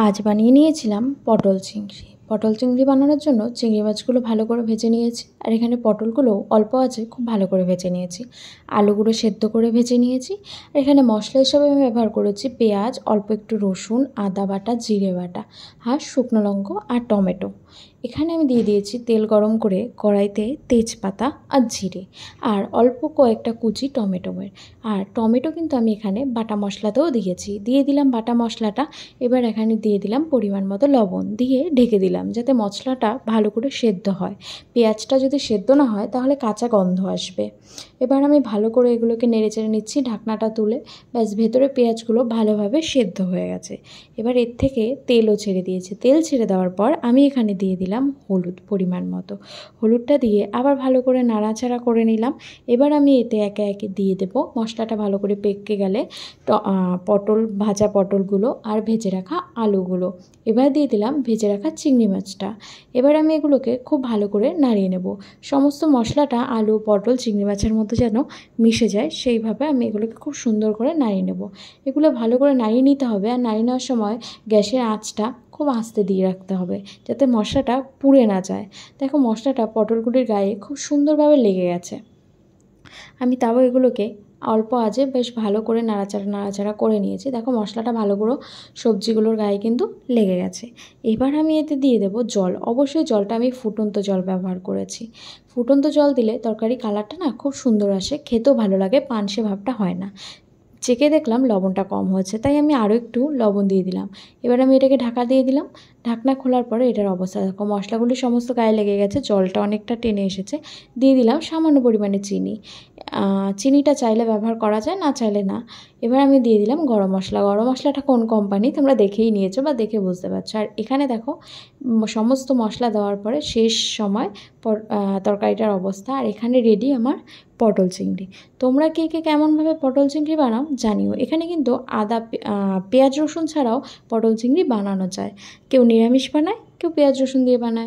আজ বানিয়ে নিয়েছিলাম পটল চিংড়ি। পটল চিংড়ি বানানোর জন্য চিংড়ি মাছগুলো ভালো করে ভেজে নিয়েছি, আর এখানে পটলগুলোও অল্প আছে খুব ভালো করে ভেজে নিয়েছি। আলুগুলো সেদ্ধ করে ভেজে নিয়েছি। আর এখানে মশলা হিসাবে আমি ব্যবহার করেছি পেঁয়াজ, অল্প একটু রসুন, আদা বাটা, জিরে বাটা, আর শুকনো লঙ্কা আর টমেটো। এখানে আমি দিয়ে দিয়েছি তেল গরম করে কড়াইতে তেজপাতা আর জিরে, আর অল্প কয়েকটা কুচি টমেটোমের। আর টমেটো কিন্তু আমি এখানে বাটা মশলাতেও দিয়েছি, দিয়ে দিলাম বাটা মশলাটা। এবার এখানে দিয়ে দিলাম পরিমাণ মতো লবণ, দিয়ে ঢেকে দিলাম যাতে মশলাটা ভালো করে সেদ্ধ হয়। পেঁয়াজটা যদি সেদ্ধ না হয় তাহলে কাঁচা গন্ধ আসবে। এবার আমি ভালো করে এগুলোকে নেড়েচেড়ে নিচ্ছি ঢাকনাটা তুলে। ব্যাস, ভেতরে পেঁয়াজগুলো ভালোভাবে সেদ্ধ হয়ে গেছে। এবার এর থেকে তেলও ছেড়ে দিয়েছে। তেল ছেড়ে দেওয়ার পর আমি এখানে দিয়ে দিলাম হলুদ পরিমাণ মতো। হলুদটা দিয়ে আবার ভালো করে নাড়াচাড়া করে নিলাম। এবার আমি এতে একে একে দিয়ে দেবো মশলাটা ভালো করে পেকে গেলে ভাজা পটলগুলো আর ভেজে রাখা আলুগুলো। এবার দিয়ে দিলাম ভেজে রাখা চিংড়ি মাছটা। এবার আমি এগুলোকে খুব ভালো করে নাড়িয়ে নেব। সমস্ত মশলাটা আলু, পটল, চিংড়ি মাছের মধ্যে যেন মিশে যায় সেইভাবে আমি এগুলোকে খুব সুন্দর করে নাড়িয়ে নেব। এগুলো ভালো করে নাড়িয়ে নিতে হবে, আর নাড়িয়ে নেওয়ার সময় গ্যাসের আঁচটা খুব আস্তে দিয়ে রাখতে হবে যাতে মশলাটা পুড়ে না যায়। দেখো, মশলাটা পটলগুলির গায়ে খুব সুন্দরভাবে লেগে গেছে। আমি তাও এগুলোকে অল্প আঁচে বেশ ভালো করে নাড়াচাড়া করে নিয়েছি। দেখো, মশলাটা ভালো করে সবজিগুলোর গায়ে কিন্তু লেগে গেছে। এবার আমি এতে দিয়ে দেবো জল। অবশ্যই জলটা আমি ফুটন্ত জল ব্যবহার করেছি। ফুটন্ত জল দিলে তরকারি কালারটা না খুব সুন্দর আসে, খেতেও ভালো লাগে, পানসে ভাবটা হয় না। চেখে দেখলাম লবণটা কম হয়েছে, তাই আমি আরও একটু লবণ দিয়ে দিলাম। এবার আমি এটাকে ঢাকা দিয়ে দিলাম। ঢাকনা খোলার পরে এটার অবস্থা দেখো, মশলাগুলি সমস্ত গায়ে লেগে গেছে, জলটা অনেকটা টেনে এসেছে। দিয়ে দিলাম সামান্য পরিমাণে চিনি। চিনিটা চাইলে ব্যবহার করা যায়, না চাইলে না। এবার আমি দিয়ে দিলাম গরম মশলা। গরম মশলাটা কোন কোম্পানি তোমরা দেখেই নিয়েছো বা দেখে বুঝতে পারছো। আর এখানে দেখো, সমস্ত মশলা দেওয়ার পরে শেষ সময় তরকারিটার অবস্থা। আর এখানে রেডি আমার পটল চিংড়ি। তোমরা কে কে কেমনভাবে পটল চিংড়ি বানাও জানিও। এখানে কিন্তু পেঁয়াজ রসুন ছাড়াও পটল চিংড়ি বানানো যায়। কেউ নিরামিষ বানায়, কেউ পেঁয়াজ রসুন দিয়ে বানায়।